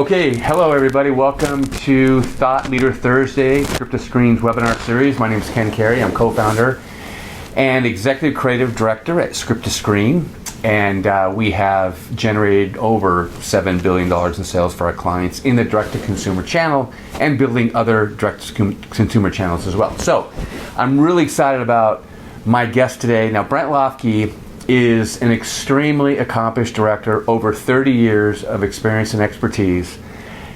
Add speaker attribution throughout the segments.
Speaker 1: Okay, hello everybody. Welcome to Thought Leader Thursday, Script to Screen's webinar series. My name is Ken Carey. I'm co-founder and executive creative director at Script to Screen. And we have generated over $7 billion in sales for our clients in the direct-to-consumer channel and building other direct-to-consumer channels as well. So I'm really excited about my guest today. Now, Brent Loefke is an extremely accomplished director, over 30 years of experience and expertise,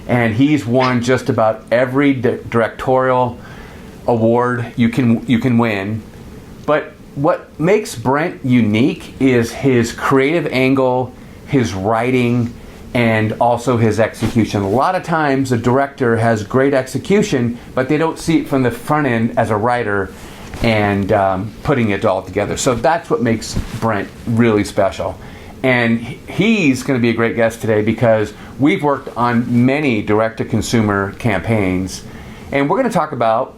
Speaker 1: and he's won just about every directorial award you can win. But what makes Brent unique is his creative angle, his writing, and also his execution. A lot of times a director has great execution, but they don't see it from the front end as a writer and putting it all together. So that's what makes Brent really special. And he's going to be a great guest today because we've worked on many direct-to-consumer campaigns, and we're going to talk about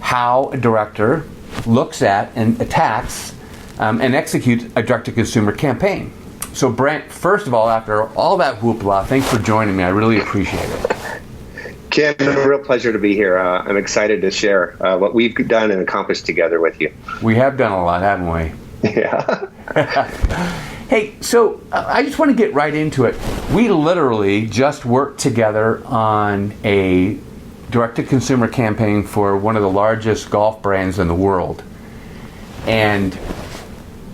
Speaker 1: how a director looks at and attacks and executes a direct-to-consumer campaign. So Brent, first of all, after all that hoopla, thanks for joining me. I really appreciate it.
Speaker 2: Ken, a real pleasure to be here. I'm excited to share what we've done and accomplished together with you.
Speaker 1: We have done a lot, haven't we?
Speaker 2: Yeah.
Speaker 1: Hey, so I just want to get right into it. We literally just worked together on a direct-to-consumer campaign for one of the largest golf brands in the world, and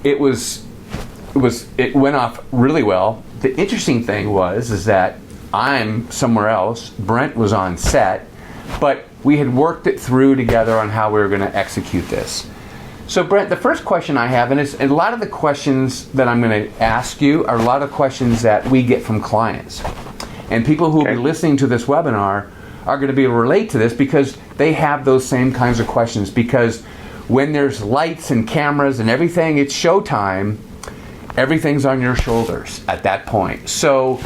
Speaker 1: it went off really well. The interesting thing is that I'm somewhere else. Brent was on set, but we had worked it through together on how we were going to execute this. So Brent, the first question I have, and a lot of the questions that I'm going to ask you are a lot of questions that we get from clients. And people who will be listening to this webinar are going to be able to relate to this because they have those same kinds of questions. Because when there's lights and cameras and everything, it's showtime, everything's on your shoulders at that point. So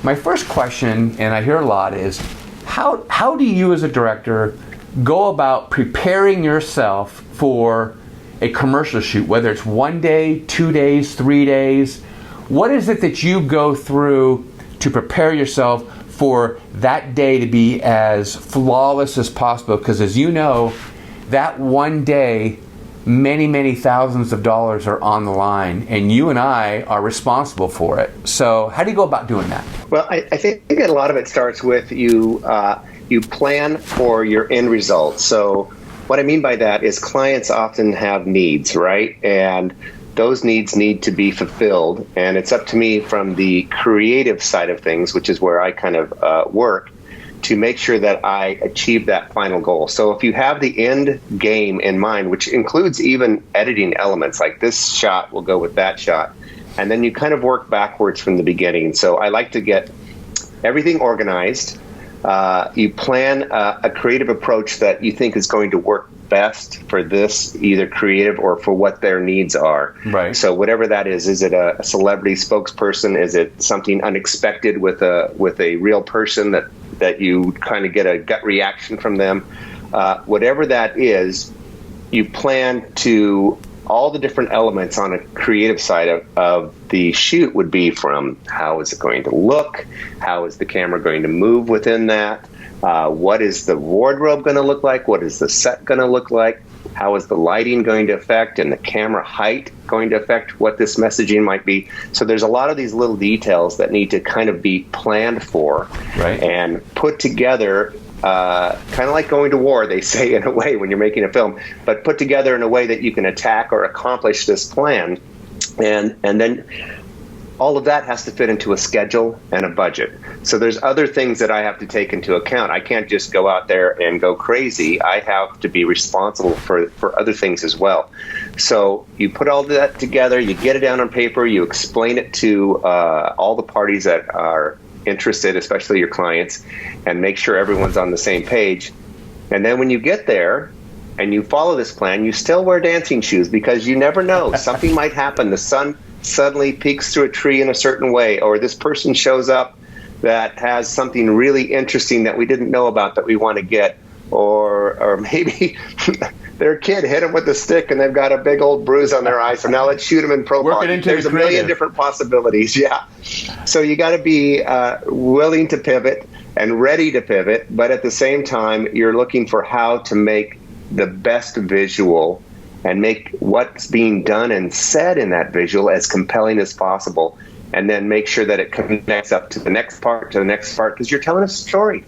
Speaker 1: my first question, and I hear a lot, is how do you as a director go about preparing yourself for a commercial shoot, whether it's 1 day, 2 days, 3 days? What is it that you go through to prepare yourself for that day to be as flawless as possible? Because as you know, that one day, many thousands of dollars are on the line, and you and I are responsible for it. So how do you go about doing that?
Speaker 2: Well, I think a lot of it starts with you plan for your end result. So what I mean by that is clients often have needs, right? And those needs need to be fulfilled. And it's up to me from the creative side of things, which is where I kind of work, to make sure that I achieve that final goal. So if you have the end game in mind, which includes even editing elements, like this shot will go with that shot, and then you kind of work backwards from the beginning. So I like to get everything organized. You plan a creative approach that you think is going to work best for this, either creative or for what their needs are.
Speaker 1: Right.
Speaker 2: So whatever that is it a celebrity spokesperson? Is it something unexpected with a real person that you kind of get a gut reaction from them? Whatever that is, you plan to all the different elements on a creative side of the shoot would be from how is it going to look, how is the camera going to move within that, what is the wardrobe going to look like, what is the set going to look like, how is the lighting going to affect and the camera height going to affect what this messaging might be. So there's a lot of these little details that need to kind of be planned for, right, and put together, kind of like going to war, they say, in a way, when you're making a film, but put together in a way that you can attack or accomplish this plan. And then all of that has to fit into a schedule and a budget. So there's other things that I have to take into account. I can't just go out there and go crazy. I have to be responsible for other things as well. So you put all that together, you get it down on paper, you explain it to all the parties that are interested, especially your clients, and make sure everyone's on the same page. And then when you get there and you follow this plan, you still wear dancing shoes, because you never know. Something might happen. The sun suddenly peeks through a tree in a certain way, or this person shows up that has something really interesting that we didn't know about that we want to get, or maybe their kid hit them with a stick and they've got a big old bruise on their eye, so now let's shoot them in profile. There's a million different possibilities. Yeah. So you got to be willing to pivot. and ready to pivot, but at the same time, you're looking for how to make the best visual and make what's being done and said in that visual as compelling as possible, and then make sure that it connects up to the next part, because you're telling a story.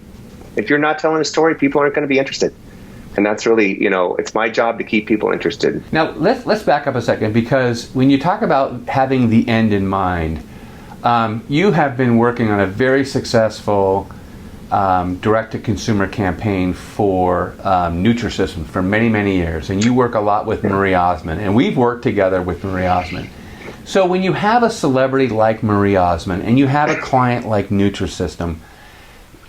Speaker 2: If you're not telling a story, people aren't going to be interested. And that's really, it's my job to keep people interested.
Speaker 1: Now, let's back up a second, because when you talk about having the end in mind, you have been working on a very successful direct-to-consumer campaign for Nutrisystem for many, many years. And you work a lot with Marie Osmond, and we've worked together with Marie Osmond. So when you have a celebrity like Marie Osmond and you have a client like Nutrisystem,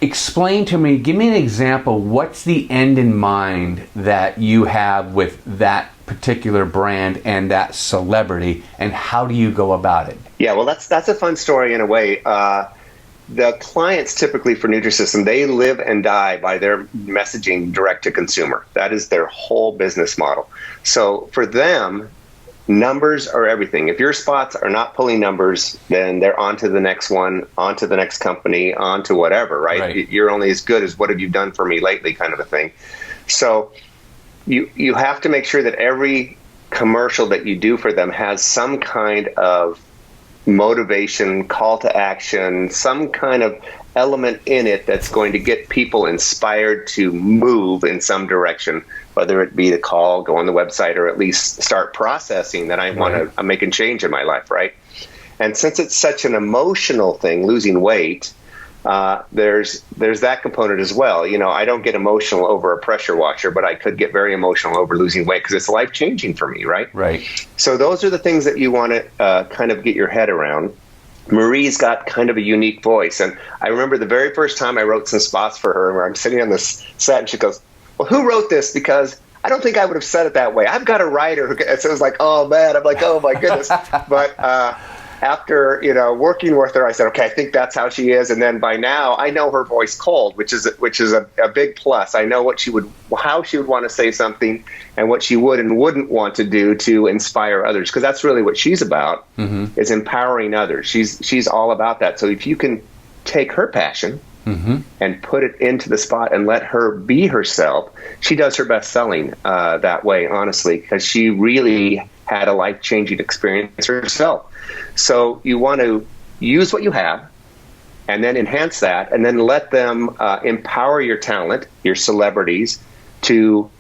Speaker 1: explain to me, give me an example, what's the end in mind that you have with that particular brand and that celebrity, and how do you go about it?
Speaker 2: Yeah, well, that's a fun story in a way. The clients typically for Nutrisystem, they live and die by their messaging direct to consumer. That is their whole business model. So for them, numbers are everything. If your spots are not pulling numbers, then they're on to the next one, on to the next company, on to whatever, right? You're only as good as what have you done for me lately kind of a thing. So you have to make sure that every commercial that you do for them has some kind of motivation, call to action, some kind of element in it that's going to get people inspired to move in some direction, whether it be to call, go on the website, or at least start processing that I'm making change in my life, right? And since it's such an emotional thing, losing weight, there's that component as well. I don't get emotional over a pressure washer, but I could get very emotional over losing weight because it's life-changing for me, right?
Speaker 1: Right.
Speaker 2: So those are the things that you want to kind of get your head around. Marie's got kind of a unique voice. And I remember the very first time I wrote some spots for her where I'm sitting on this set and she goes, well, who wrote this? Because I don't think I would have said it that way. I've got a writer. So it was like, oh, man. I'm like, oh, my goodness. But after, working with her, I said, okay, I think that's how she is. And then by now I know her voice cold, which is a big plus. I know how she would want to say something and what she would and wouldn't want to do to inspire others. Because that's really what she's about, is empowering others. She's all about that. So if you can take her passion and put it into the spot and let her be herself, she does her best selling that way, honestly, because she really had a life-changing experience herself. So you want to use what you have and then enhance that, and then let them empower your talent, your celebrities, to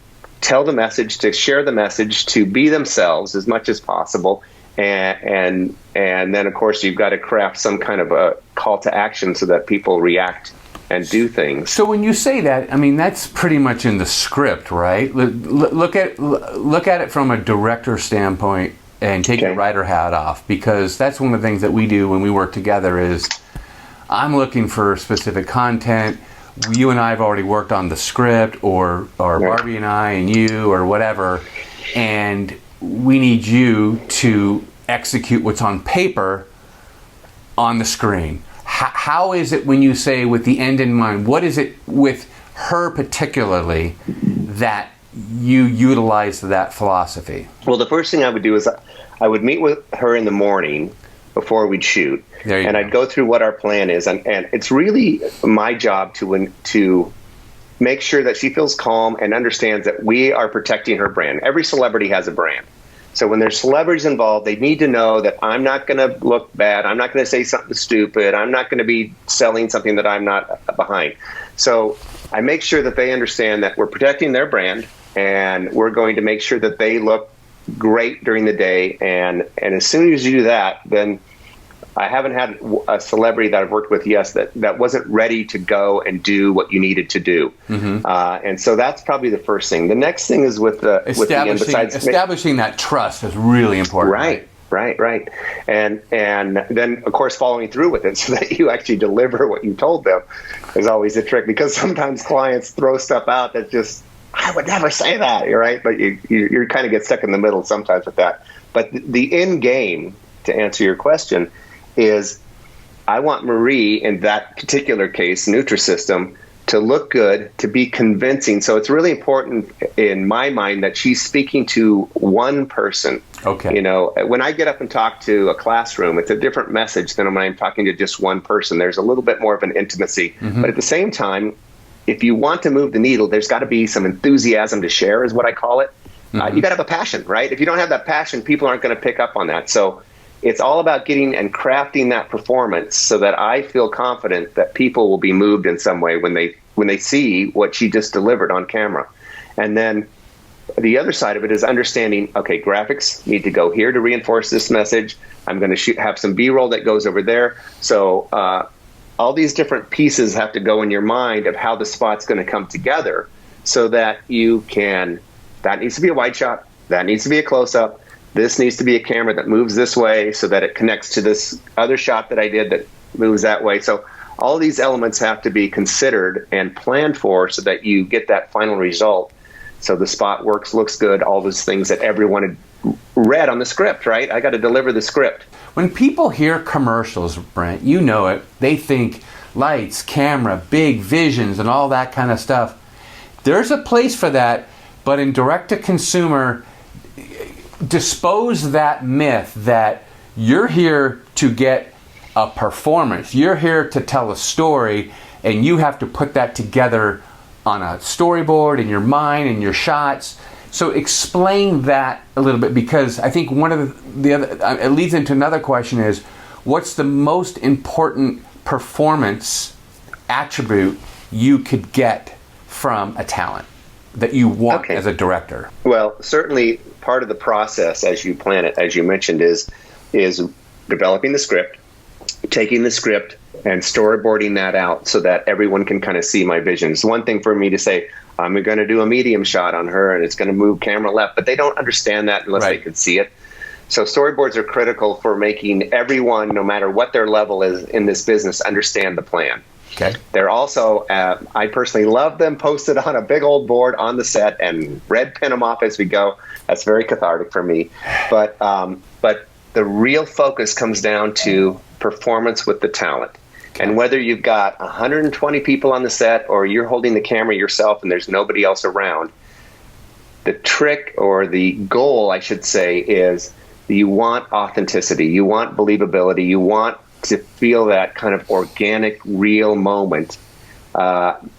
Speaker 2: tell the message, to share the message, to be themselves as much as possible. And then, of course, you've got to craft some kind of a call to action so that people react and do things. So
Speaker 1: when you say that, I mean, that's pretty much in the script, right? Look at it from a director standpoint and take your writer hat off, because that's one of the things that we do when we work together is I'm looking for specific content. You and I have already worked on the script, or Barbie and I and you or whatever, and we need you to execute what's on paper on the screen. How is it when you say with the end in mind, what is it with her particularly that you utilize that philosophy?
Speaker 2: Well, the first thing I would do is I would meet with her in the morning before we'd shoot, and I'd go through what our plan is. And it's really my job to make sure that she feels calm and understands that we are protecting her brand. Every celebrity has a brand. So when there's celebrities involved, they need to know that I'm not going to look bad. I'm not going to say something stupid. I'm not going to be selling something that I'm not behind. So I make sure that they understand that we're protecting their brand, and we're going to make sure that they look great during the day. And as soon as you do that, then I haven't had a celebrity that I've worked with, that wasn't ready to go and do what you needed to do. And so that's probably the first thing. The next thing is with the
Speaker 1: establishing that trust is really important.
Speaker 2: Right. And then, of course, following through with it so that you actually deliver what you told them is always a trick, because sometimes clients throw stuff out that just, I would never say that, right? But you kind of get stuck in the middle sometimes with that. But the end game, to answer your question, is I want Marie, in that particular case, Nutrisystem, to look good, to be convincing. So it's really important in my mind that she's speaking to one person.
Speaker 1: Okay.
Speaker 2: You know, when I get up and talk to a classroom, it's a different message than when I'm talking to just one person. There's a little bit more of an intimacy. But at the same time, if you want to move the needle, there's got to be some enthusiasm to share, is what I call it. You got to have a passion, right? If you don't have that passion, people aren't going to pick up on that. So it's all about getting and crafting that performance so that I feel confident that people will be moved in some way when they see what she just delivered on camera. And then the other side of it is understanding, okay, graphics need to go here to reinforce this message. I'm going to have some B-roll that goes over there. So all these different pieces have to go in your mind of how the spot's going to come together so that you can, that needs to be a wide shot, that needs to be a close-up, this needs to be a camera that moves this way so that it connects to this other shot that I did that moves that way. So all these elements have to be considered and planned for so that you get that final result. So the spot works, looks good, all those things that everyone had read on the script, right? I got to deliver the script.
Speaker 1: When people hear commercials, Brent, you know it, they think lights, camera, big visions, and all that kind of stuff. There's a place for that, but in direct-to-consumer, dispose that myth that you're here to get a performance. You're here to tell a story, and you have to put that together on a storyboard in your mind and your shots. So explain that a little bit, because I think one of the other, it leads into another question is, what's the most important performance attribute you could get from a talent that you want as a director?
Speaker 2: Well, certainly part of the process as you plan it, as you mentioned, is developing the script, taking the script and storyboarding that out so that everyone can kind of see my vision. It's one thing for me to say, I'm going to do a medium shot on her and it's going to move camera left, but they don't understand that unless they could see it. So storyboards are critical for making everyone, no matter what their level is in this business, understand the plan.
Speaker 1: Okay.
Speaker 2: They're also, I personally love them posted on a big old board on the set and red pin them off as we go. That's very cathartic for me. But the real focus comes down to performance with the talent. Okay. And whether you've got 120 people on the set or you're holding the camera yourself and there's nobody else around, the trick or the goal, I should say, is you want authenticity. You want believability. You want to feel that kind of organic, real moment.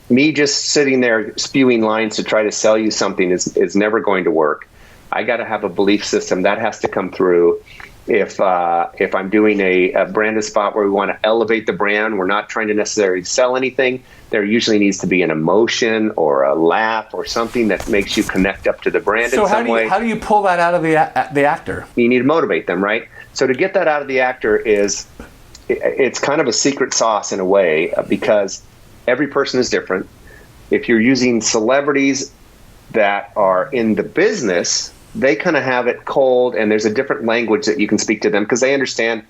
Speaker 2: Me just sitting there spewing lines to try to sell you something is never going to work. I got to have a belief system that has to come through. If I'm doing a branded spot where we want to elevate the brand, we're not trying to necessarily sell anything. There usually needs to be an emotion or a laugh or something that makes you connect up to the brand in some way.
Speaker 1: So how do you pull that out of the actor?
Speaker 2: You need to motivate them, right? So to get that out of the actor it's kind of a secret sauce in a way, because every person is different. If you're using celebrities that are in the business, they kind of have it cold, and there's a different language that you can speak to them because they understand.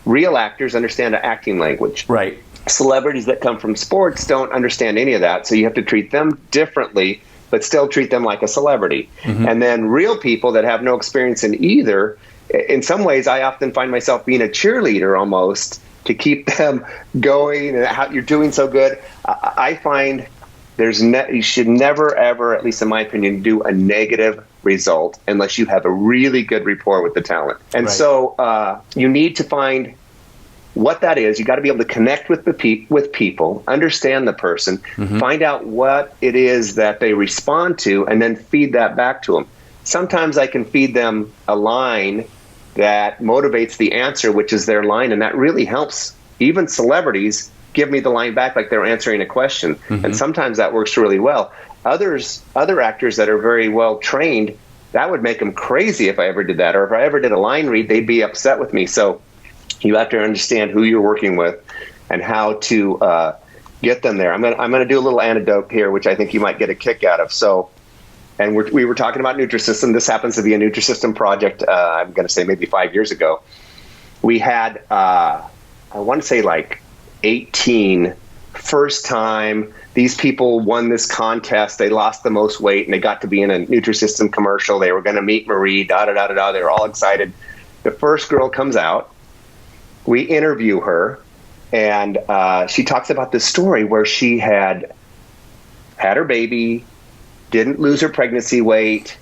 Speaker 2: Real actors understand the acting language.
Speaker 1: Right.
Speaker 2: Celebrities that come from sports don't understand any of that, so you have to treat them differently, but still treat them like a celebrity. Mm-hmm. And then real people that have no experience in either, in some ways, I often find myself being a cheerleader almost to keep them going and how you're doing so good. I find you should never, ever, at least in my opinion, do a negative result unless you have a really good rapport with the talent. And so you need to find what that is. You got to be able to connect with people, understand the person, find out what it is that they respond to, and then feed that back to them. Sometimes I can feed them a line that motivates the answer, which is their line, and that really helps. Even celebrities give me the line back like they're answering a question, and sometimes that works really well. Other actors that are very well trained, that would make them crazy if I ever did that, or if I ever did a line read, they'd be upset with me. So you have to understand who you're working with and how to get them there. I'm gonna do a little anecdote here, which I think you might get a kick out of. So. And we were talking about Nutrisystem. This happens to be a Nutrisystem project, I'm going to say maybe 5 years ago. We had, I want to say like 18 first time. These people won this contest. They lost the most weight, and they got to be in a Nutrisystem commercial. They were going to meet Marie, da-da-da-da-da. They were all excited. The first girl comes out. We interview her, and she talks about this story where she had had her baby, didn't lose her pregnancy weight,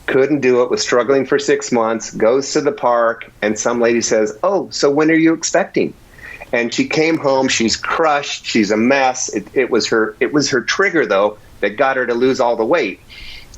Speaker 2: couldn't do it, was struggling for 6 months, goes to the park, and some lady says, "Oh, so when are you expecting?" And she came home, she's crushed, she's a mess. It was her trigger, though, that got her to lose all the weight.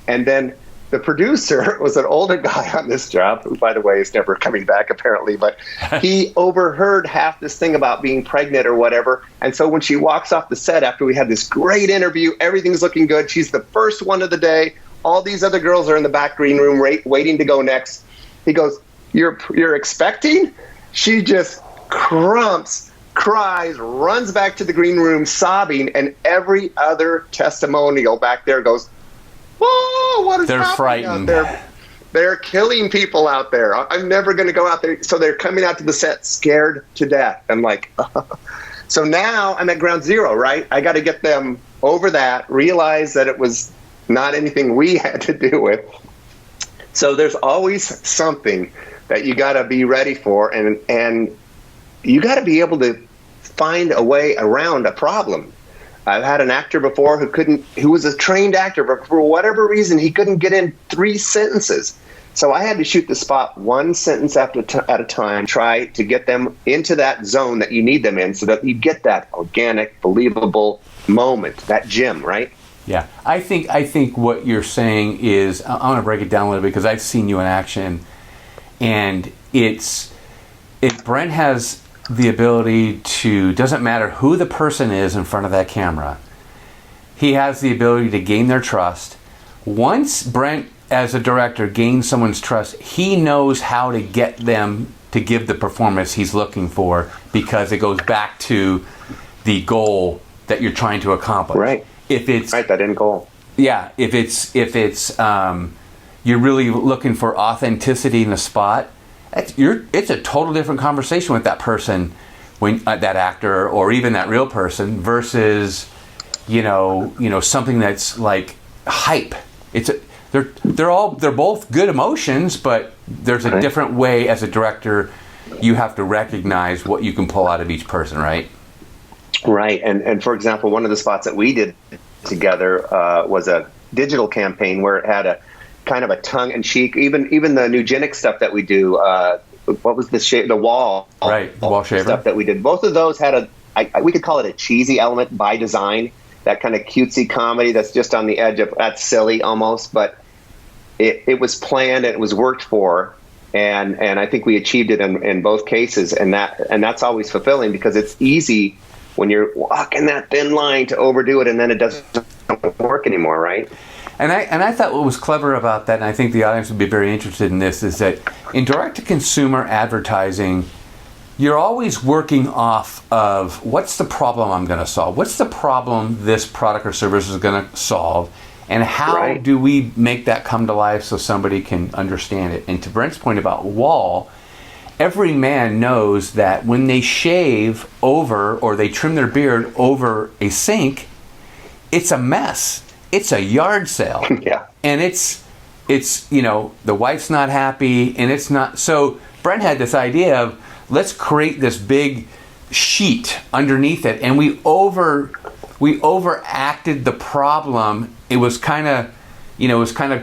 Speaker 2: And then the producer was an older guy on this job, who, by the way, is never coming back, apparently, but he overheard half this thing about being pregnant or whatever. And so when she walks off the set after we had this great interview, everything's looking good, she's the first one of the day, all these other girls are in the back green room waiting to go next. He goes, You're expecting? She just crumps, cries, runs back to the green room sobbing, and every other testimonial back there goes, "Whoa, what is
Speaker 1: They're
Speaker 2: happening
Speaker 1: frightened.
Speaker 2: out there? They're killing people out there. I'm never going to go out there." So they're coming out to the set scared to death. I'm like, so now I'm at ground zero, right? I got to get them over that, realize that it was not anything we had to do with. So there's always something that you got to be ready for, and you got to be able to find a way around a problem. I've had an actor before who was a trained actor, but for whatever reason, he couldn't get in 3 sentences. So I had to shoot the spot 1 sentence at a time, try to get them into that zone that you need them in so that you get that organic, believable moment, that gem, right?
Speaker 1: Yeah, I think what you're saying is, I want to break it down a little bit because I've seen you in action, and Brent has the ability to, doesn't matter who the person is in front of that camera, he has the ability to gain their trust. Once Brent, as a director, gains someone's trust, he knows how to get them to give the performance he's looking for, because it goes back to the goal that you're trying to accomplish.
Speaker 2: Right.
Speaker 1: If it's
Speaker 2: right, that end goal.
Speaker 1: Yeah, if it's you're really looking for authenticity in the spot, it's a total different conversation with that person, when that actor or even that real person, versus something that's like hype. They're both good emotions, but there's a different way as a director you have to recognize what you can pull out of each person, right?
Speaker 2: Right, and for example, one of the spots that we did together was a digital campaign where it had a kind of a tongue-in-cheek, even the Nugenic stuff that we do. What was the wall?
Speaker 1: Right, the wall shaver
Speaker 2: stuff that we did. Both of those had we could call it a cheesy element by design, that kind of cutesy comedy that's just on the edge of that's silly almost, but it was planned and it was worked for. And I think we achieved it in both cases, and that's always fulfilling, because it's easy when you're walking that thin line to overdo it, and then it doesn't work anymore, right?
Speaker 1: And I thought what was clever about that, and I think the audience would be very interested in this, is that in direct-to-consumer advertising, you're always working off of, what's the problem I'm going to solve? What's the problem this product or service is going to solve? And how do we make that come to life so somebody can understand it? And to Brent's point about wall, every man knows that when they shave over or they trim their beard over a sink, it's a mess. It's a yard sale.
Speaker 2: Yeah.
Speaker 1: And it's the wife's not happy, and it's not. So Brent had this idea of, let's create this big sheet underneath it, and we overacted the problem. It was kind of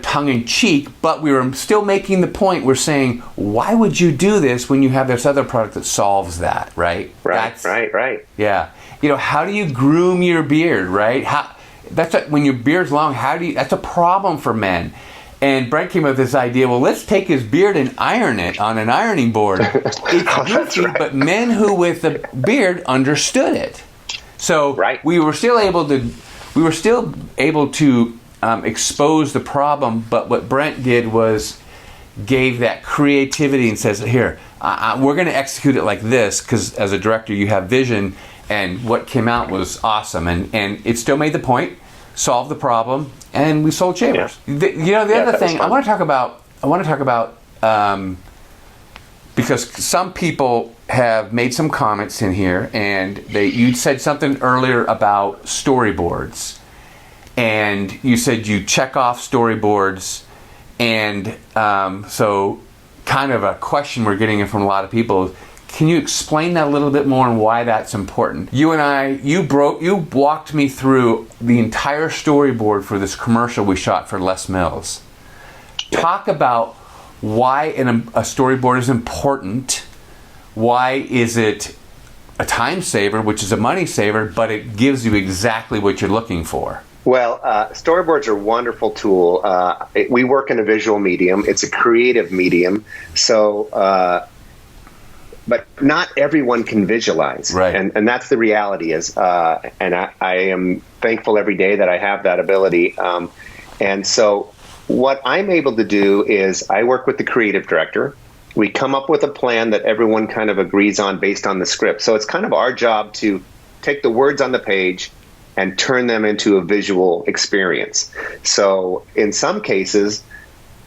Speaker 1: tongue in cheek, but we were still making the point. We're saying, why would you do this when you have this other product that solves that, right?
Speaker 2: Right.
Speaker 1: Yeah. How do you groom your beard, right? When your beard's long, that's a problem for men. And Brent came up with this idea, well, let's take his beard and iron it on an ironing board. It's goofy, right. But men who with a beard understood it. So we were still able to expose the problem, but what Brent did was gave that creativity and says, here, we're going to execute it like this, because as a director you have vision, and what came out was awesome, and it still made the point, solved the problem, and we sold shavers. Yeah. The other thing I want to talk about, because some people have made some comments in here, and you said something earlier about storyboards, and you said you check off storyboards, and so kind of a question we're getting from a lot of people, Can you explain that a little bit more and why that's important? You walked me through the entire storyboard for this commercial we shot for Les Mills. Talk about why a storyboard is important. Why is it a time saver, which is a money saver, but it gives you exactly what you're looking for?
Speaker 2: Well, storyboards are a wonderful tool. We work in a visual medium. It's a creative medium. So, but not everyone can visualize.
Speaker 1: Right.
Speaker 2: And that's the reality is, and I am thankful every day that I have that ability. And so what I'm able to do is I work with the creative director. We come up with a plan that everyone kind of agrees on based on the script. So it's kind of our job to take the words on the page and turn them into a visual experience. So in some cases,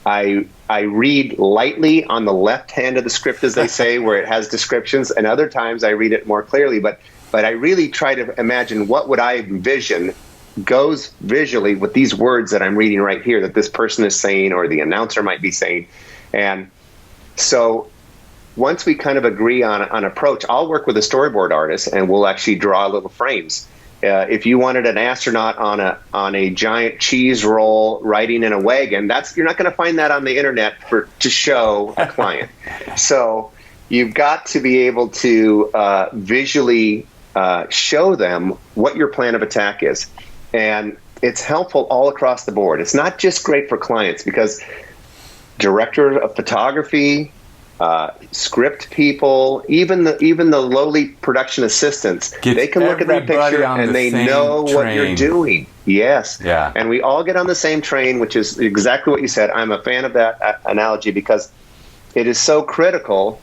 Speaker 2: I read lightly on the left hand of the script, as they say, where it has descriptions, and other times I read it more clearly. But I really try to imagine what would I envision goes visually with these words that I'm reading right here that this person is saying or the announcer might be saying. And so once we kind of agree on an approach, I'll work with a storyboard artist and we'll actually draw little frames. If you wanted an astronaut on a giant cheese roll riding in a wagon, you're not going to find that on the internet to show a client. So you've got to be able to visually show them what your plan of attack is. And it's helpful all across the board. It's not just great for clients because director of photography, script people, even the lowly production assistants, they can look at that picture and they know what you're doing. Yes.
Speaker 1: Yeah.
Speaker 2: And we all get on the same train, which is exactly what you said. I'm a fan of that analogy because it is so critical,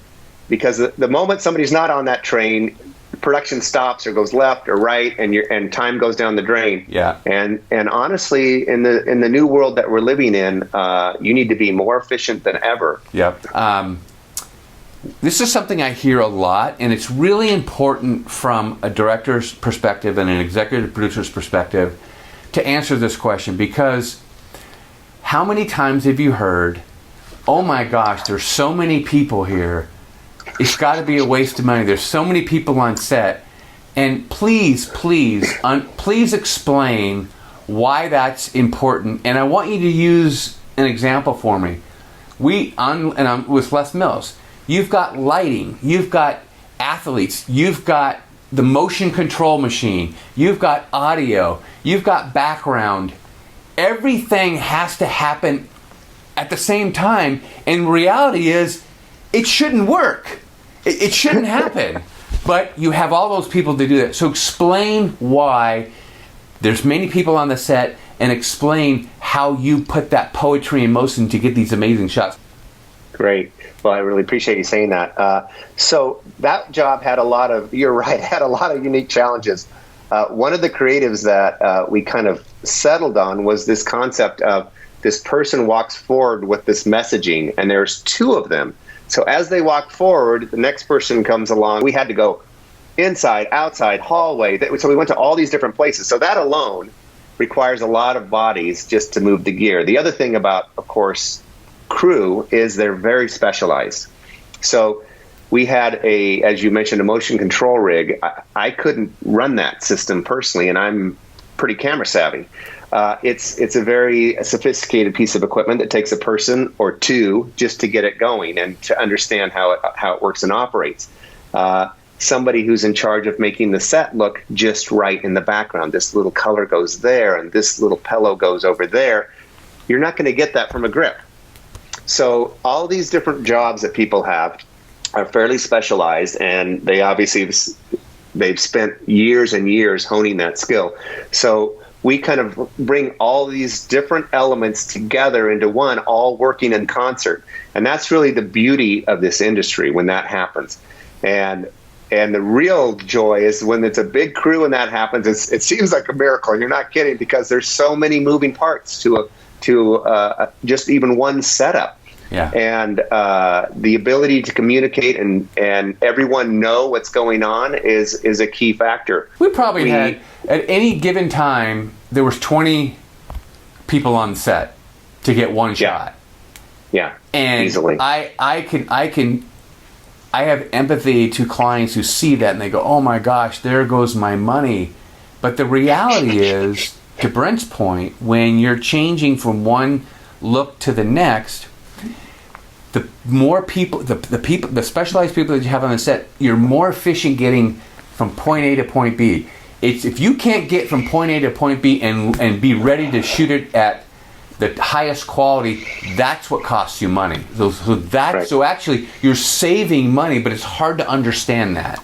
Speaker 2: because the moment somebody's not on that train, production stops or goes left or right, and time goes down the drain.
Speaker 1: Yeah.
Speaker 2: And honestly, in the new world that we're living in, you need to be more efficient than ever.
Speaker 1: Yep. This is something I hear a lot, and it's really important from a director's perspective and an executive producer's perspective to answer this question, because how many times have you heard, oh my gosh, there's so many people here, it's got to be a waste of money, there's so many people on set, and please explain why that's important. And I want you to use an example for me. I'm with Les Mills. You've got lighting, you've got athletes, you've got the motion control machine, you've got audio, you've got background. Everything has to happen at the same time, and reality is it shouldn't work. It shouldn't happen. But you have all those people to do that. So explain why there's many people on the set, and explain how you put that poetry in motion to get these amazing shots.
Speaker 2: Great. Well, I really appreciate you saying that. So that job had a lot of unique challenges. One of the creatives that we kind of settled on was this concept of this person walks forward with this messaging, and there's two of them. So as they walk forward, the next person comes along. We had to go inside, outside, hallway. So we went to all these different places. So that alone requires a lot of bodies just to move the gear. The other thing about, of course, crew is they're very specialized. So we had as you mentioned, a motion control rig. I couldn't run that system personally, and I'm pretty camera savvy. It's a very sophisticated piece of equipment that takes a person or two just to get it going and to understand how it works and operates. Somebody who's in charge of making the set look just right in the background. This little color goes there, and this little pillow goes over there. You're not going to get that from a grip. So all these different jobs that people have are fairly specialized, and they've spent years and years honing that skill. So we kind of bring all these different elements together into one, all working in concert. And that's really the beauty of this industry when that happens. And the real joy is when it's a big crew and that happens. It seems like a miracle. You're not kidding, because there's so many moving parts to just even one setup.
Speaker 1: Yeah.
Speaker 2: And the ability to communicate and everyone know what's going on is a key factor.
Speaker 1: We probably had, at any given time, there was 20 people on set to get one shot.
Speaker 2: Yeah,
Speaker 1: and
Speaker 2: easily.
Speaker 1: I can I have empathy to clients who see that and they go, oh my gosh, there goes my money. But the reality is, to Brent's point, when you're changing from one look to the next, the more people, the specialized people that you have on the set, you're more efficient getting from point A to point B. It's if you can't get from point A to point B and be ready to shoot it at the highest quality, that's what costs you money. So actually, you're saving money, but it's hard to understand that.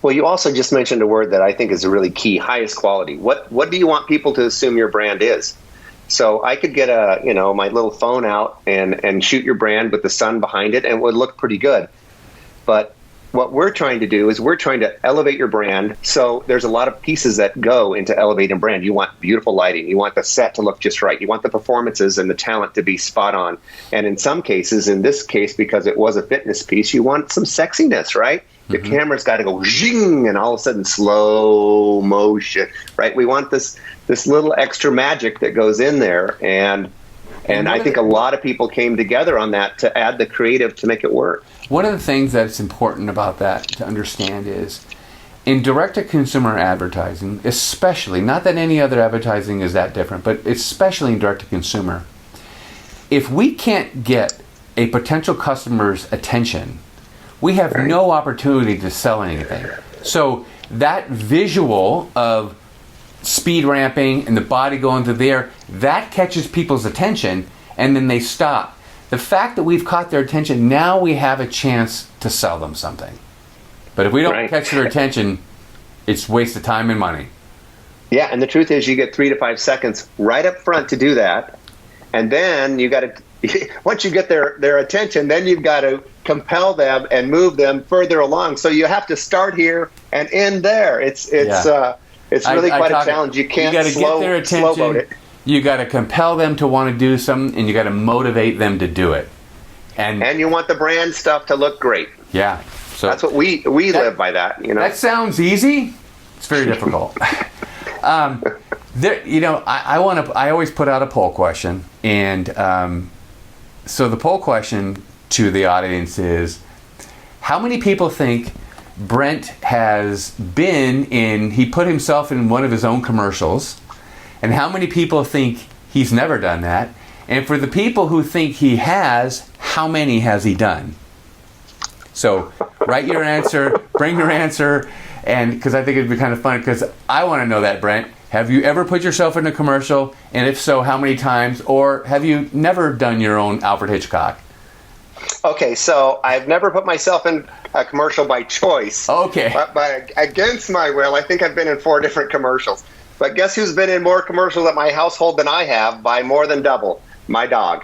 Speaker 2: Well, you also just mentioned a word that I think is a really key: highest quality. What do you want people to assume your brand is? So I could get my little phone out and shoot your brand with the sun behind it, and it would look pretty good. But what we're trying to do is we're trying to elevate your brand. So there's a lot of pieces that go into elevating brand. You want beautiful lighting. You want the set to look just right. You want the performances and the talent to be spot on. And in some cases, in this case, because it was a fitness piece, you want some sexiness, right? The camera's got to go zing, and all of a sudden slow motion, right? We want this little extra magic that goes in there. And I think a lot of people came together on that to add the creative to make it work.
Speaker 1: One of the things that's important about that to understand is in direct-to-consumer advertising, especially, not that any other advertising is that different, but especially in direct-to-consumer, if we can't get a potential customer's attention, we have no opportunity to sell anything. So that visual of speed ramping and the body going through there, that catches people's attention, and then they stop. The fact that we've caught their attention, now we have a chance to sell them something. But if we don't catch their attention, it's a waste of time and money.
Speaker 2: Yeah, and the truth is you get 3 to 5 seconds right up front to do that. And then you got to, once you get their attention, then you've got to compel them and move them further along. So you have to start here and end there. It's really quite a challenge. You can't slow boat it.
Speaker 1: You got to compel them to want to do something, and you got to motivate them to do it. And
Speaker 2: you want the brand stuff to look great.
Speaker 1: Yeah. So
Speaker 2: that's what we live by that,
Speaker 1: That sounds easy. It's very difficult. I always put out a poll question, and so the poll question to the audience is, how many people think Brent has he put himself in one of his own commercials? And how many people think he's never done that? And for the people who think he has, how many has he done? So write your answer, bring your answer, and because I think it'd be kind of fun, because I want to know that, Brent. Have you ever put yourself in a commercial? And if so, how many times? Or have you never done your own Alfred Hitchcock?
Speaker 2: Okay, so I've never put myself in a commercial by choice.
Speaker 1: Okay.
Speaker 2: But against my will, I think I've been in 4 different commercials. But guess who's been in more commercials at my household than I have by more than double? My dog.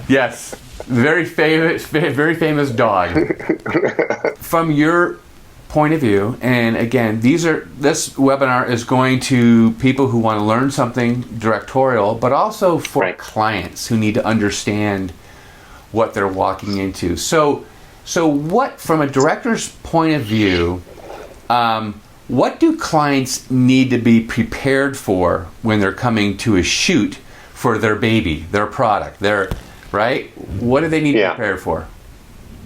Speaker 1: Yes. Very famous dog. From your point of view, and again, this webinar is going to people who want to learn something directorial, but also for clients who need to understand what they're walking into. So what, from a director's point of view, what do clients need to be prepared for when they're coming to a shoot for their baby, their product, right? What do they need to be prepared for?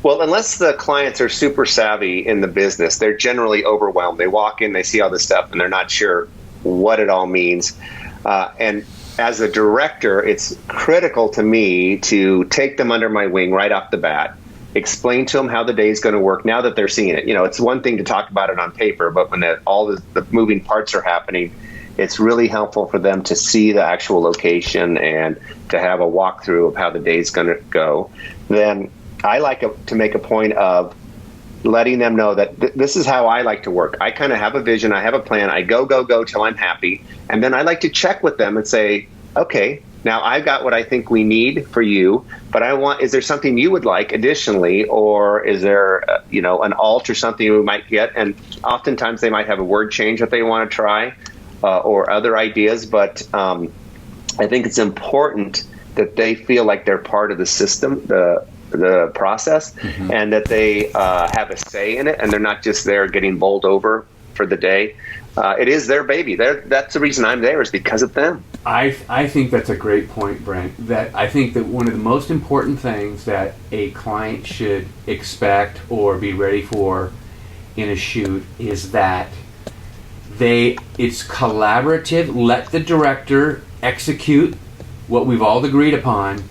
Speaker 2: Well, unless the clients are super savvy in the business, they're generally overwhelmed. They walk in, they see all this stuff, and they're not sure what it all means. And as a director, it's critical to me to take them under my wing right off the bat, explain to them how the day is going to work now that they're seeing it. It's one thing to talk about it on paper, but when all the moving parts are happening, it's really helpful for them to see the actual location and to have a walkthrough of how the day is going to go. Then I like to make a point of letting them know that this is how I like to work. I kind of have a vision. I have a plan. I go till I'm happy. And then I like to check with them and say, okay, now I've got what I think we need for you, but is there something you would like additionally, or is there, an alt or something we might get? And oftentimes they might have a word change that they want to try or other ideas. But I think it's important that they feel like they're part of the system, the process, and that they have a say in it, and they're not just there getting bowled over for the day. It is their baby. That's the reason I'm there, is because of them.
Speaker 1: I think that's a great point, Brent. That I think that one of the most important things that a client should expect or be ready for in a shoot is that it's collaborative. Let the director execute what we've all agreed upon,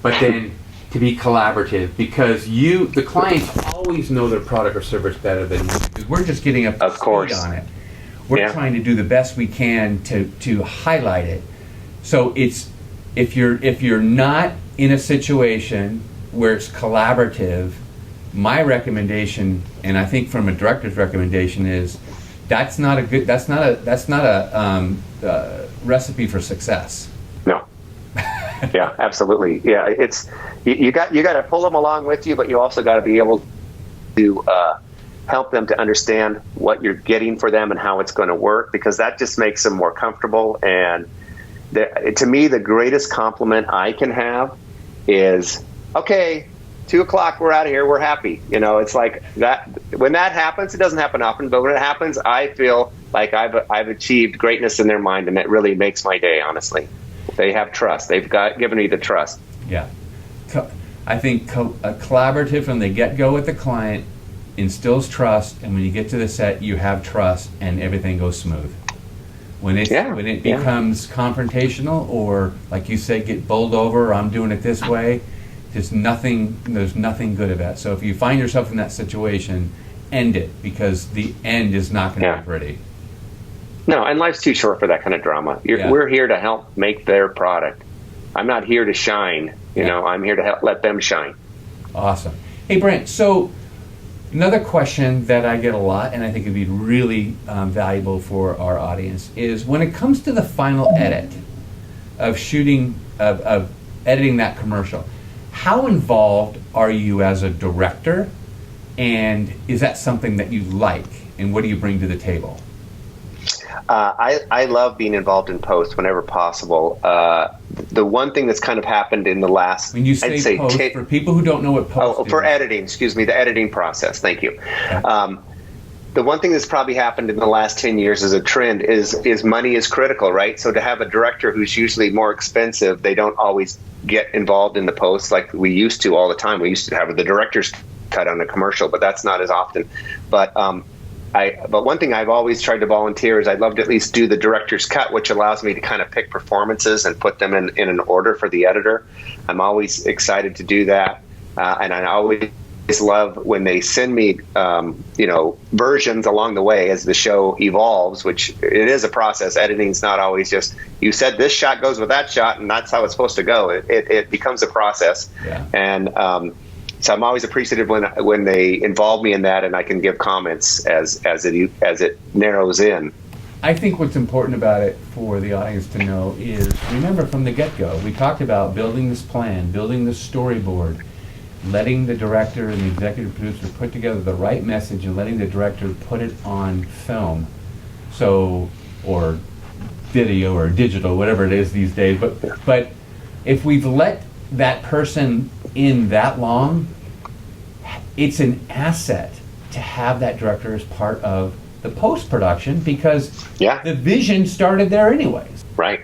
Speaker 1: but then to be collaborative, because the clients always know their product or service better than we do. We're just getting up to speed on it. We're trying to do the best we can to highlight it. So if you're not in a situation where it's collaborative, my recommendation, and I think from a director's recommendation, is that's not a recipe for success.
Speaker 2: No. Yeah, absolutely. Yeah, it's you got to pull them along with you, but you also got to be able to help them to understand what you're getting for them and how it's going to work, because that just makes them more comfortable. And to me, the greatest compliment I can have is, okay, 2:00, we're out of here, we're happy. It's like that. When that happens, it doesn't happen often, but when it happens, I feel like I've achieved greatness in their mind, and it really makes my day, honestly. They have trust. They've given me the trust.
Speaker 1: Yeah. I think a collaborative from the get-go with the client instills trust, and when you get to the set, you have trust, and everything goes smooth. When it becomes confrontational, or like you say, get bowled over, or I'm doing it this way, there's nothing good of that. So if you find yourself in that situation, end it, because the end is not going to be pretty.
Speaker 2: No, and life's too short for that kind of drama. We're here to help make their product. I'm not here to shine. I'm here to help let them shine.
Speaker 1: Awesome. Hey, Brent, so another question that I get a lot, and I think it'd be really valuable for our audience, is when it comes to the final edit of shooting, of editing that commercial, how involved are you as a director, and is that something that you like, and what do you bring to the table?
Speaker 2: I love being involved in post whenever possible. The one thing that's kind of happened in the last...
Speaker 1: When you say post, for people who don't know what post is...
Speaker 2: for editing, excuse me, the editing process, thank you. Okay. The one thing that's probably happened in the last 10 years as a trend is money is critical, right? So to have a director who's usually more expensive, they don't always get involved in the post like we used to all the time. We used to have the director's cut on a commercial, but that's not as often. But one thing I've always tried to volunteer is I'd love to at least do the director's cut, which allows me to kind of pick performances and put them in an order for the editor. I'm always excited to do that. And I always love when they send me, versions along the way as the show evolves, which it is a process. Editing's not always just, you said this shot goes with that shot and that's how it's supposed to go. It becomes a process. Yeah. And, so I'm always appreciative when they involve me in that, and I can give comments as it narrows in.
Speaker 1: I think what's important about it for the audience to know is, remember from the get-go, we talked about building this plan, building this storyboard, letting the director and the executive producer put together the right message, and letting the director put it on film, or video or digital, whatever it is these days. But if we've let that person in that long, it's an asset to have that director as part of the post-production, because the vision started there anyways.
Speaker 2: Right.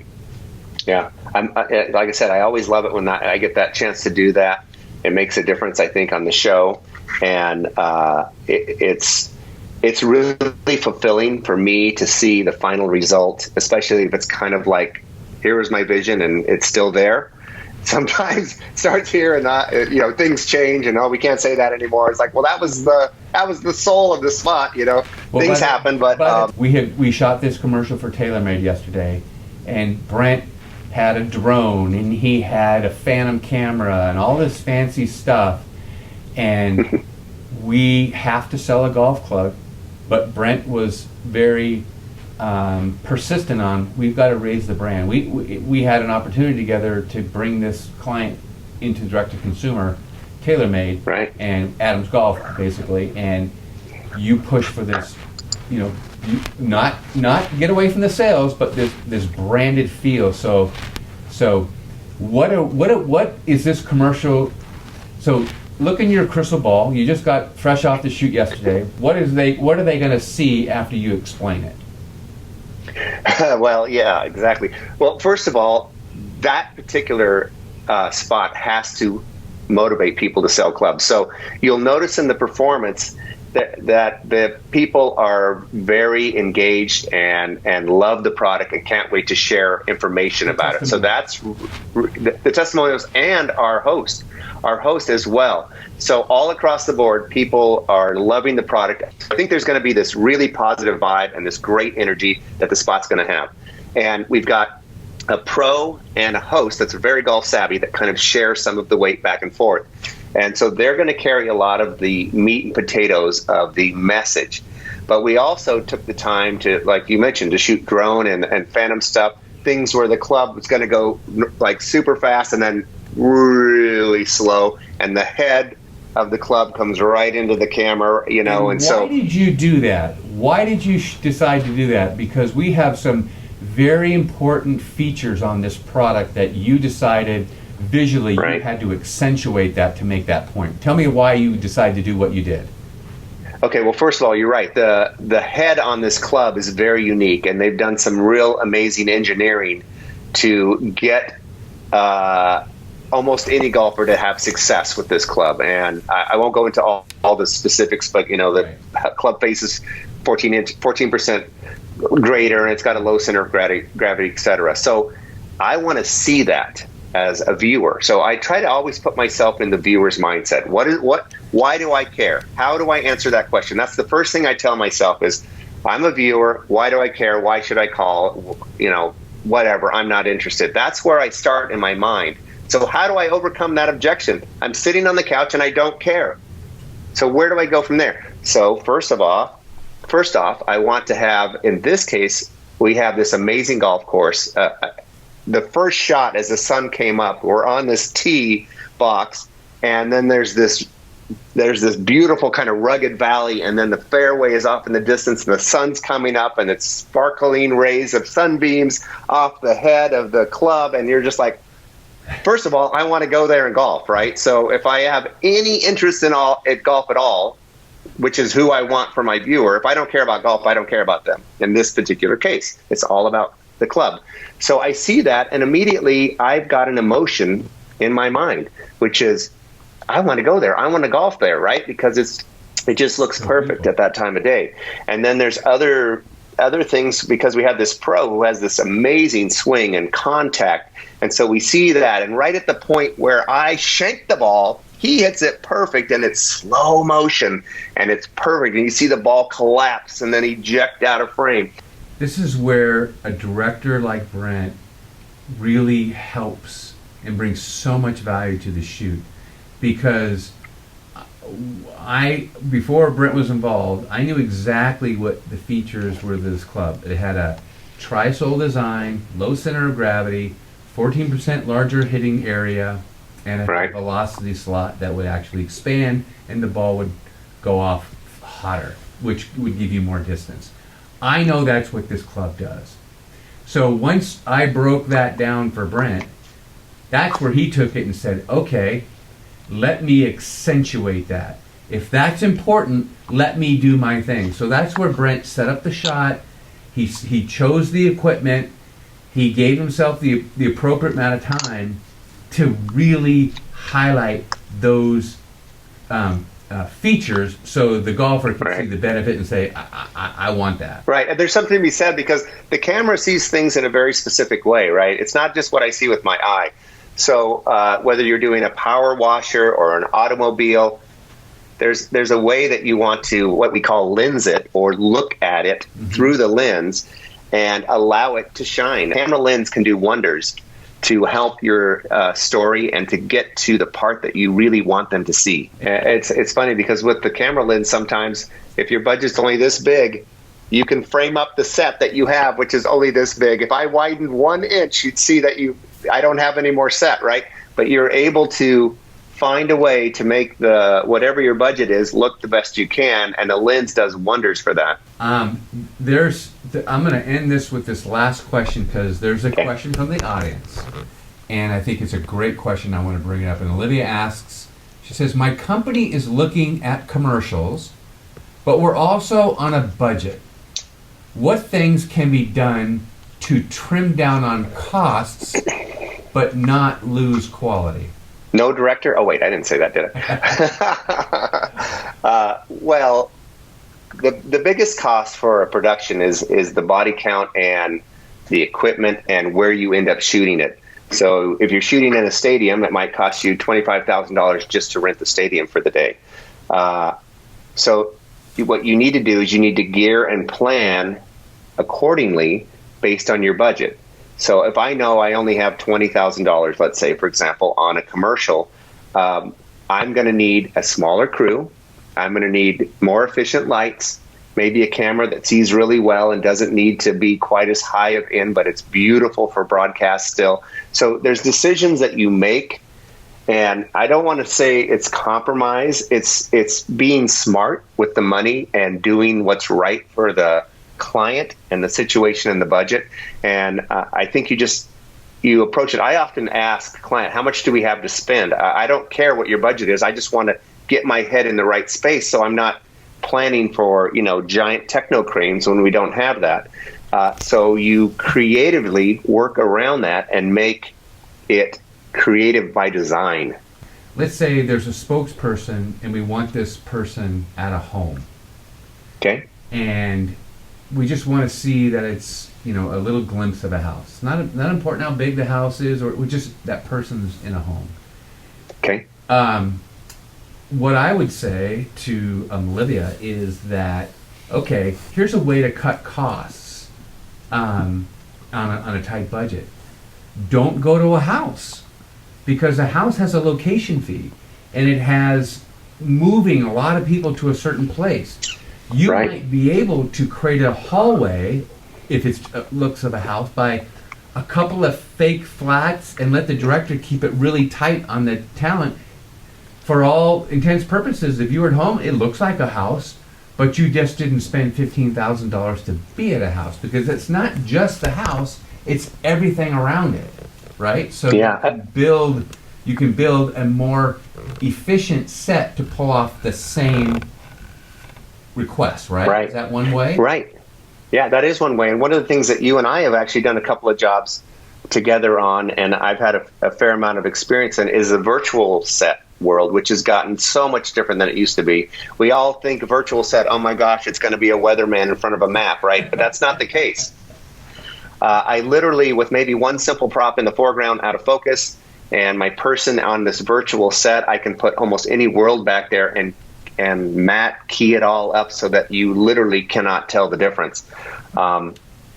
Speaker 2: Yeah. Like I said, I always love it when I get that chance to do that. It makes a difference, I think, on the show. And it's really fulfilling for me to see the final result, especially if it's kind of like, here was my vision and it's still there. Sometimes it starts here and things change and we can't say that anymore. It's like, well, that was the soul of the spot. Things happen, but
Speaker 1: we shot this commercial for TaylorMade yesterday, and Brent had a drone and he had a Phantom camera and all this fancy stuff, and we have to sell a golf club, but Brent was very persistent on, we've got to raise the brand. We had an opportunity together to bring this client into direct-to-consumer, TaylorMade,
Speaker 2: right,
Speaker 1: and Adams Golf, basically, and you push for this, you not get away from the sales, but this branded feel. So what is this commercial? So look in your crystal ball. You just got fresh off the shoot yesterday. What are they going to see after you explain it?
Speaker 2: Well, yeah, exactly. Well, first of all, that particular spot has to motivate people to sell clubs. So you'll notice in the performance that the people are very engaged and love the product and can't wait to share information about it. So that's the testimonials, and our host as well. So all across the board, people are loving the product. I think there's going to be this really positive vibe and this great energy that the spot's going to have. And we've got a pro and a host that's very golf savvy that kind of share some of the weight back and forth. And so they're going to carry a lot of the meat and potatoes of the message. But we also took the time to, like you mentioned, to shoot drone and phantom stuff, things where the club was going to go like super fast and then really slow, and the head of the club comes right into the camera, you know. And so
Speaker 1: why did you do that? Why did you decide to do that? Because we have some very important features on this product that you decided visually you had to accentuate that to make that point. Tell me why you decided to do what you did.
Speaker 2: Okay, well, first of all, you're right. The head on this club is very unique, and they've done some real amazing engineering to get almost any golfer to have success with this club. And I won't go into all the specifics, but you know, the club face is 14% greater, and it's got a low center of gravity, etc. So I want to see that as a viewer. So I try to always put myself in the viewer's mindset. Why do I care? How do I answer that question? That's the first thing I tell myself is, I'm a viewer. Why do I care? Why should I call? You know, whatever. I'm not interested. That's where I start in my mind. So how do I overcome that objection? I'm sitting on the couch and I don't care. So where do I go from there? So first off, I want to have, in this case, we have this amazing golf course. The first shot as the sun came up, we're on this tee box, and then there's this beautiful kind of rugged valley, and then the fairway is off in the distance, and the sun's coming up, and it's sparkling rays of sunbeams off the head of the club, and you're just like, first of all, I want to go there and golf, right? So if I have any interest at golf at all, which is who I want for my viewer, if I don't care about golf, I don't care about them. In this particular case, it's all about the club. So I see that, and immediately I've got an emotion in my mind, which is, I want to go there. I want to golf there, right? Because it just looks perfect at that time of day. And then there's other things, because we have this pro who has this amazing swing and contact. And so we see that, and right at the point where I shank the ball, he hits it perfect, and it's slow motion, and it's perfect. And you see the ball collapse and then eject out of frame.
Speaker 1: This is where a director like Brent really helps and brings so much value to the shoot, because before Brent was involved, I knew exactly what the features were of this club. It had a tri-sole design, low center of gravity, 14% larger hitting area, and a velocity slot that would actually expand, and the ball would go off hotter, which would give you more distance. I know that's what this club does. So once I broke that down for Brent, that's where he took it and said, okay, let me accentuate that. If that's important, let me do my thing. So that's where Brent set up the shot. He chose the equipment. He gave himself the appropriate amount of time to really highlight those features, so the golfer can see the benefit and say, I want that. Right,
Speaker 2: and there's something to be said, because the camera sees things in a very specific way, right? It's not just what I see with my eye. So whether you're doing a power washer or an automobile, there's a way that you want to, what we call lens it, or look at it through the lens and allow it to shine. Camera lens can do wonders to help your story and to get to the part that you really want them to see. It's funny, because with the camera lens, sometimes if your budget's only this big, you can frame up the set that you have, which is only this big. If I widened 1 inch, you'd see that I don't have any more set, right? But you're able to find a way to make whatever your budget is look the best you can, and the lens does wonders for that.
Speaker 1: I'm going to end this with this last question, because there's a question from the audience, and I think it's a great question. I want to bring it up. And Olivia asks, She says, my company is looking at commercials, but we're also on a budget. What things can be done to trim down on costs but not lose quality?
Speaker 2: No director? Oh, wait, I didn't say that, did I? Well, the biggest cost for a production is the body count and the equipment and where you end up shooting it. So if you're shooting in a stadium, it might cost you $25,000 just to rent the stadium for the day. So what you need to do is you need to gear and plan accordingly based on your budget. So if I know I only have $20,000, let's say, for example, on a commercial, I'm going to need a smaller crew. I'm going to need more efficient lights, maybe a camera that sees really well and doesn't need to be quite as high of end, but it's beautiful for broadcast still. So there's decisions that you make, and I don't want to say it's compromise. It's being smart with the money and doing what's right for the client and the situation and the budget. And I think you approach it. I often ask the client, how much do we have to spend? I don't care what your budget is. I just want to get my head in the right space, so I'm not planning for giant techno cranes when we don't have that. So you creatively work around that and make it creative by design.
Speaker 1: Let's say there's a spokesperson and we want this person at a home.
Speaker 2: Okay.
Speaker 1: And we just want to see that it's a little glimpse of a house. Not important how big the house is, or just that person's in a home.
Speaker 2: Okay.
Speaker 1: What I would say to Olivia is that, okay, here's a way to cut costs on a tight budget. Don't go to a house, because a house has a location fee, and it has moving a lot of people to a certain place. You
Speaker 2: Right.
Speaker 1: might be able to create a hallway, if it's looks of a house, by a couple of fake flats and let the director keep it really tight on the talent. For all intents and purposes, if you were at home, it looks like a house, but you just didn't spend $15,000 to be at a house, because it's not just the house, it's everything around it, right? So
Speaker 2: Yeah.
Speaker 1: you can build a more efficient set to pull off the same request, right?
Speaker 2: Right.
Speaker 1: Is that one way?
Speaker 2: Right. Yeah, that is one way. And one of the things that you and I have actually done a couple of jobs together on, and I've had a fair amount of experience in, is the virtual set world, which has gotten so much different than it used to be. We all think a virtual set, oh my gosh, it's going to be a weatherman in front of a map, right? But that's not the case. I literally, with maybe one simple prop in the foreground out of focus, and my person on this virtual set, I can put almost any world back there and matte key it all up so that you literally cannot tell the difference.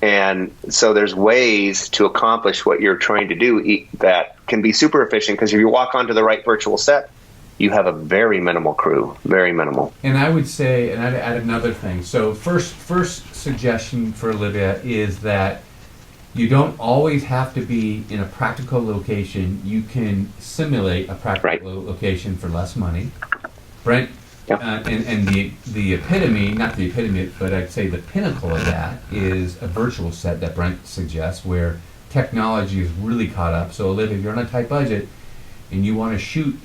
Speaker 2: And so there's ways to accomplish what you're trying to do that can be super efficient, because if you walk onto the right virtual set, you have a very minimal crew, very minimal.
Speaker 1: And I would say, and I'd add another thing. So first suggestion for Olivia is that you don't always have to be in a practical location. You can simulate a practical location for less money. Brent, and the epitome, not the epitome, but I'd say the pinnacle of that is a virtual set that Brent suggests, where technology is really caught up. So Olivia, if you're on a tight budget and you want to shoot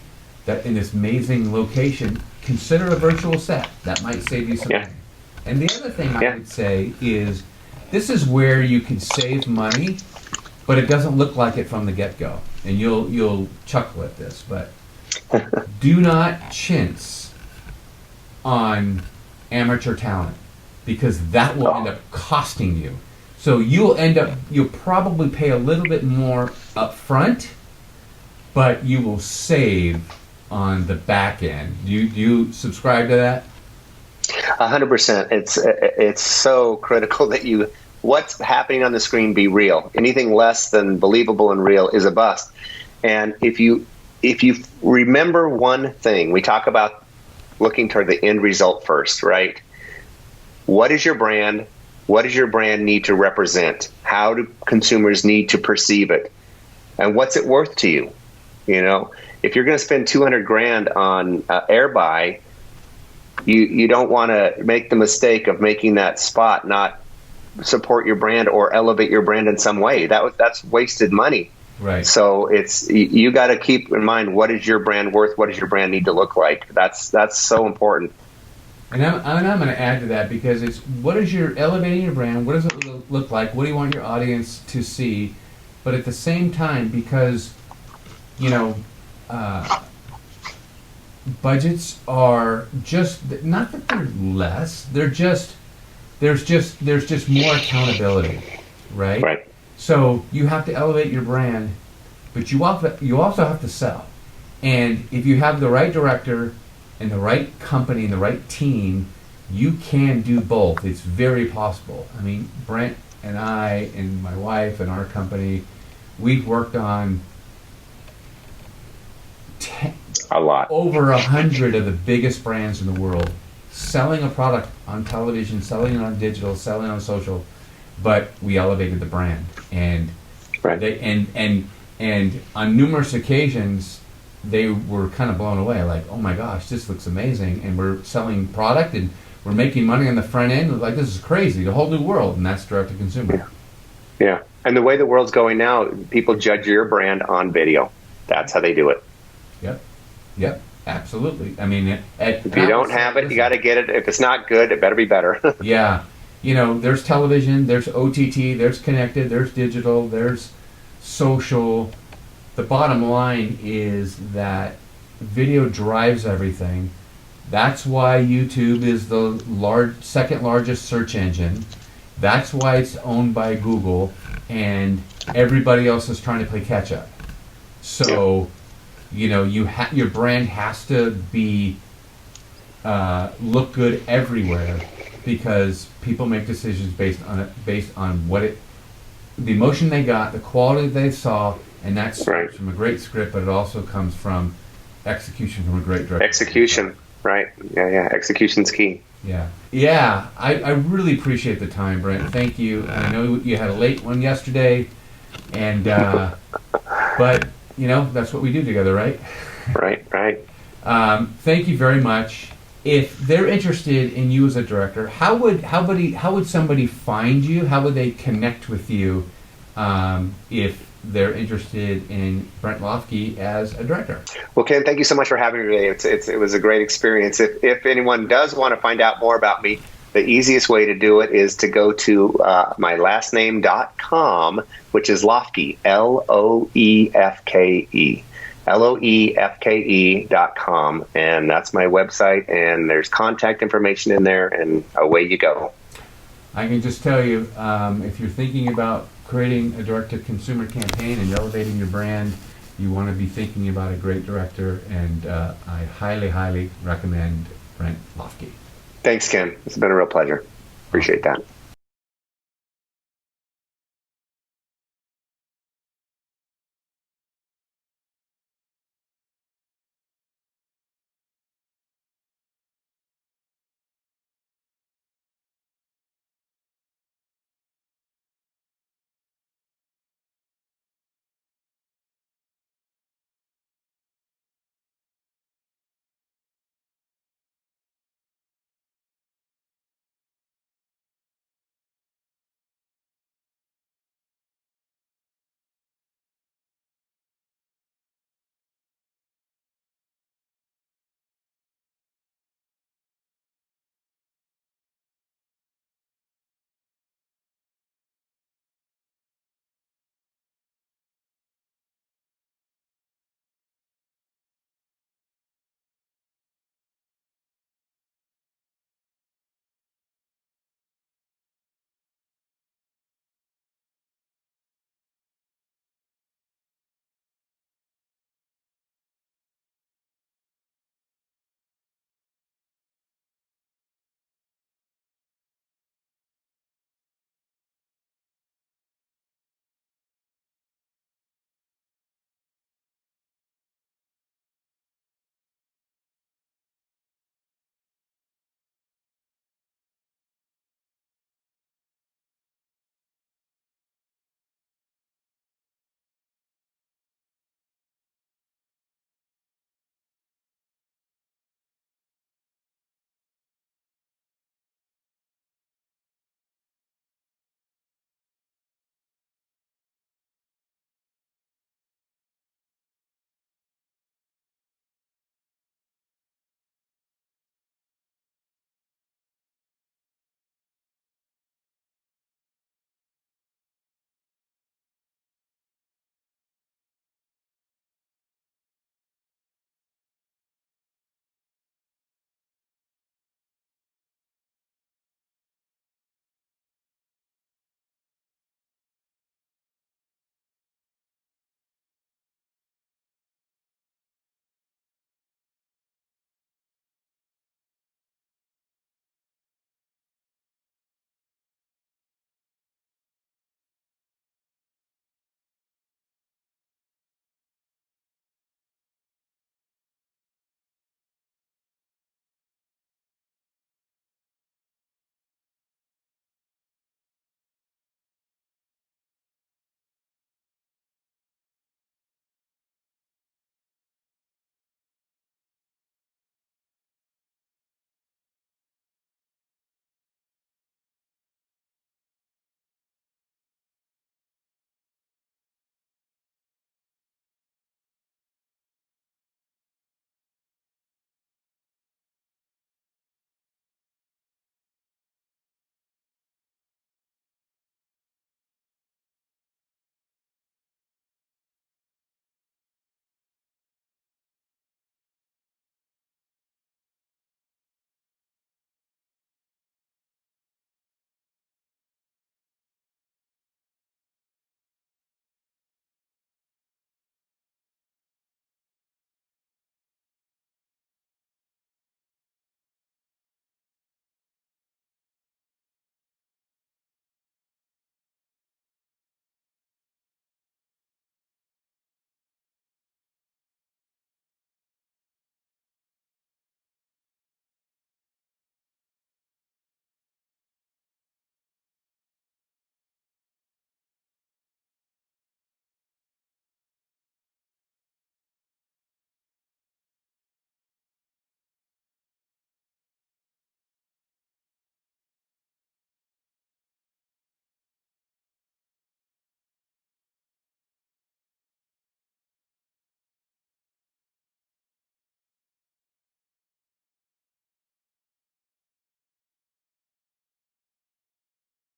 Speaker 1: that in this amazing location, consider a virtual set. That might save you some money. And the other thing I would say is, this is where you can save money, but it doesn't look like it from the get-go. And you'll chuckle at this, but do not chintz on amateur talent, because that will end up costing you. So you'll probably pay a little bit more up front, but you will save on the back end. Do you subscribe to that?
Speaker 2: 100%. It's so critical that what's happening on the screen be real. Anything less than believable and real is a bust. And if you remember one thing, we talk about looking toward the end result first, right? What is your brand? What does your brand need to represent? How do consumers need to perceive it? And what's it worth to you? If you're going to spend $200,000 on air buy, you don't want to make the mistake of making that spot not support your brand or elevate your brand in some way. That's wasted money.
Speaker 1: Right.
Speaker 2: So you got to keep in mind, what is your brand worth? What does your brand need to look like? That's so important.
Speaker 1: And I'm going to add to that, because it's, what is your elevating your brand? What does it look like? What do you want your audience to see? But at the same time, because budgets are just, not that they're less, there's just more accountability, right?
Speaker 2: Right.
Speaker 1: So you have to elevate your brand, but you also have to sell. And if you have the right director and the right company and the right team, you can do both. It's very possible. I mean, Brent and I and my wife and our company, we've worked on
Speaker 2: a lot,
Speaker 1: over 100 of the biggest brands in the world, selling a product on television, selling it on digital, selling it on social, but we elevated the brand. And
Speaker 2: right.
Speaker 1: and on numerous occasions, they were kind of blown away, like, oh my gosh, this looks amazing, and we're selling product and we're making money on the front end, like, this is crazy, a whole new world. And that's direct to consumer.
Speaker 2: Yeah. And the way the world's going now, people judge your brand on video. That's how they do it.
Speaker 1: Yep, absolutely. I mean,
Speaker 2: if you don't have it, you got to get it. If it's not good, it better be better.
Speaker 1: Yeah. There's television, there's OTT, there's connected, there's digital, there's social. The bottom line is that video drives everything. That's why YouTube is the second largest search engine. That's why it's owned by Google, and everybody else is trying to play catch up. So, your brand has to be look good everywhere, because people make decisions based on the emotion they got, the quality they saw, and that's right. From a great script, but it also comes from execution from a great director.
Speaker 2: Execution, right? Yeah. Execution's key.
Speaker 1: Yeah. I really appreciate the time, Brent. Thank you. I know you had a late one yesterday, and but that's what we do together, right?
Speaker 2: Right.
Speaker 1: Thank you very much. If they're interested in you as a director, how would somebody find you? How would they connect with you if they're interested in Brent Loefke as a director?
Speaker 2: Well, Ken, thank you so much for having me today. It was a great experience. If anyone does want to find out more about me, the easiest way to do it is to go to mylastname.com, which is Loefke, Loefke. Loefke.com, and that's my website, and there's contact information in there, and away you go.
Speaker 1: I can just tell you, if you're thinking about creating a direct-to-consumer campaign and elevating your brand, you want to be thinking about a great director, and I highly, highly recommend Brent Loefke.
Speaker 2: Thanks, Ken. It's been a real pleasure. Appreciate that.